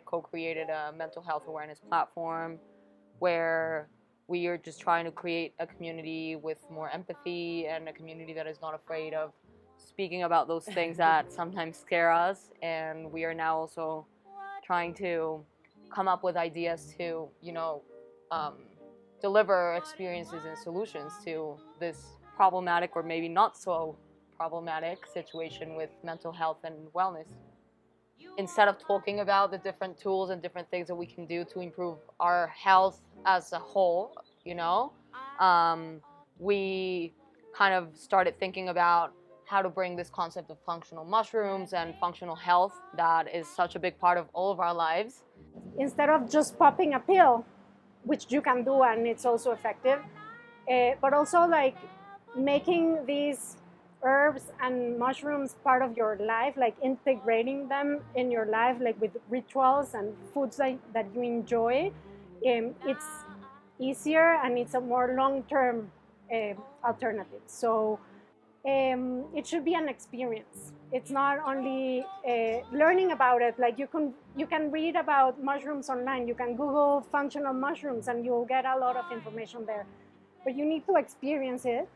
co-created a mental health awareness platform where we are just trying to create a community with more empathy and a community that is not afraid of speaking about those things that sometimes scare us. And we are now also trying to come up with ideas to, deliver experiences and solutions to this problematic or maybe not so problematic situation with mental health and wellness. Instead of talking about the different tools and different things that we can do to improve our health as a whole, we kind of started thinking about how to bring this concept of functional mushrooms and functional health that is such a big part of all of our lives. Instead of just popping a pill, which you can do and it's also effective, but also like making these herbs and mushrooms part of your life, like integrating them in your life, like with rituals and foods that you enjoy. It's easier and it's a more long-term alternative. So it should be an experience. It's not only learning about it. Like you can read about mushrooms online. You can Google functional mushrooms and you'll get a lot of information there. But you need to experience it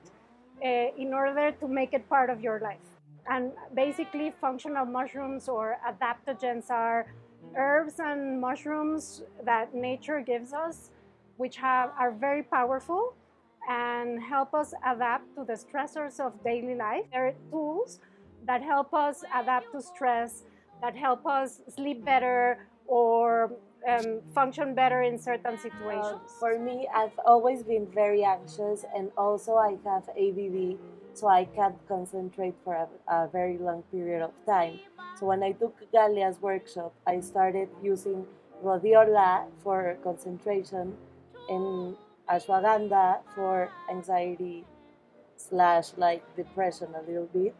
in order to make it part of your life. And basically, functional mushrooms or adaptogens are herbs and mushrooms that nature gives us, which are very powerful and help us adapt to the stressors of daily life. They're tools that help us adapt to stress, that help us sleep better or function better in certain situations. For me, I've always been very anxious, and also I have ADD, so I can't concentrate for a very long period of time. So when I took Galia's workshop, I started using rhodiola for concentration and ashwagandha for anxiety slash like depression a little bit.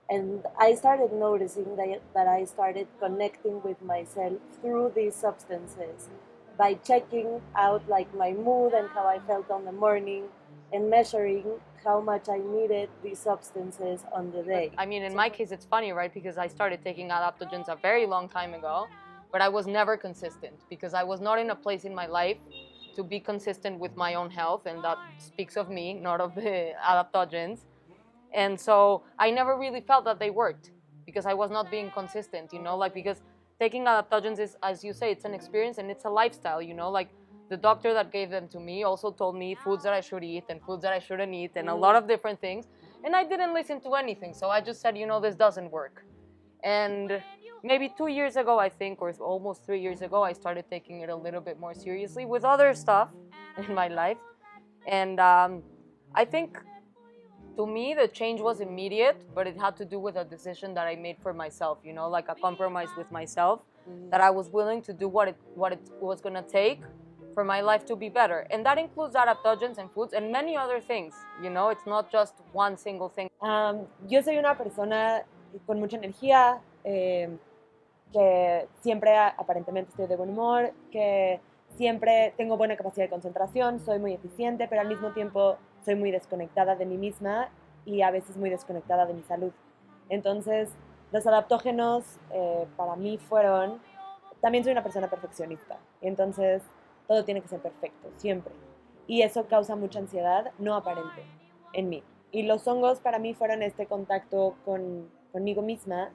And I started noticing that I started connecting with myself through these substances by checking out like my mood and how I felt on the morning and measuring how much I needed these substances on the day. I mean, in my case, it's funny, right? Because I started taking adaptogens a very long time ago, but I was never consistent because I was not in a place in my life to be consistent with my own health, and that speaks of me, not of the adaptogens. And so I never really felt that they worked because I was not being consistent, because taking adaptogens is, as you say, it's an experience and it's a lifestyle, like the doctor that gave them to me also told me foods that I should eat and foods that I shouldn't eat and a lot of different things. And I didn't listen to anything. So I just said, this doesn't work. And maybe 2 years ago, I think, or almost 3 years ago, I started taking it a little bit more seriously with other stuff in my life. And I think, to me, the change was immediate, but it had to do with a decision that I made for myself, like a compromise with myself, that I was willing to do what it was going to take for my life to be better. And that includes adaptogens and foods and many other things, it's not just one single thing. Yo soy una persona con mucha energía, que siempre aparentemente estoy de buen humor, que siempre tengo buena capacidad de concentración, soy muy eficiente, pero al mismo tiempo soy muy desconectada de mí misma y a veces muy desconectada de mi salud. Entonces, los adaptógenos para mí fueron... También soy una persona perfeccionista, y entonces todo tiene que ser perfecto, siempre. Y eso causa mucha ansiedad no aparente en mí. Y los hongos para mí fueron este contacto conmigo misma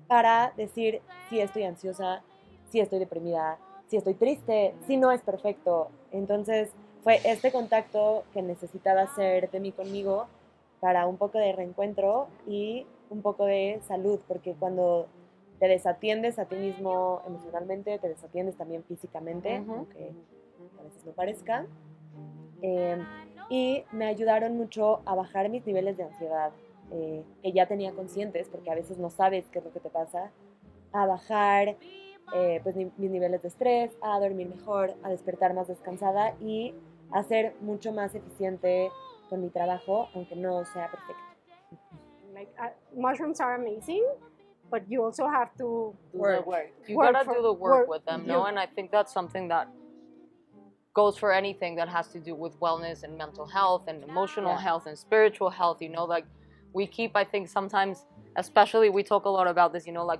para decir si estoy ansiosa, si estoy deprimida, si estoy triste, si no es perfecto. Entonces fue este contacto que necesitaba hacer de mí conmigo para un poco de reencuentro y un poco de salud, porque cuando te desatiendes a ti mismo emocionalmente, te desatiendes también físicamente, aunque a veces no parezca. Y me ayudaron mucho a bajar mis niveles de ansiedad, que ya tenía conscientes, porque a veces no sabes qué es lo que te pasa, a bajar pues, mis niveles de estrés, a dormir mejor, a despertar más descansada y a ser mucho más eficiente con mi trabajo, aunque no sea perfecto. Like mushrooms are amazing, but you also have to work. You gotta do the work with them, no? And I think that's something that goes for anything that has to do with wellness and mental health and emotional health and spiritual health, like we keep, I think sometimes, especially we talk a lot about this, like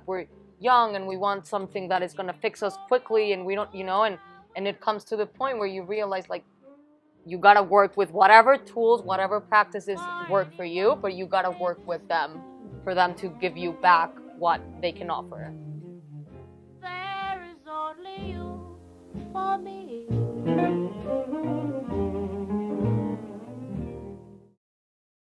young and we want something that is going to fix us quickly, and we don't, and it comes to the point where you realize like you got to work with whatever tools, whatever practices work for you, but you got to work with them for them to give you back what they can offer. There is only you for me.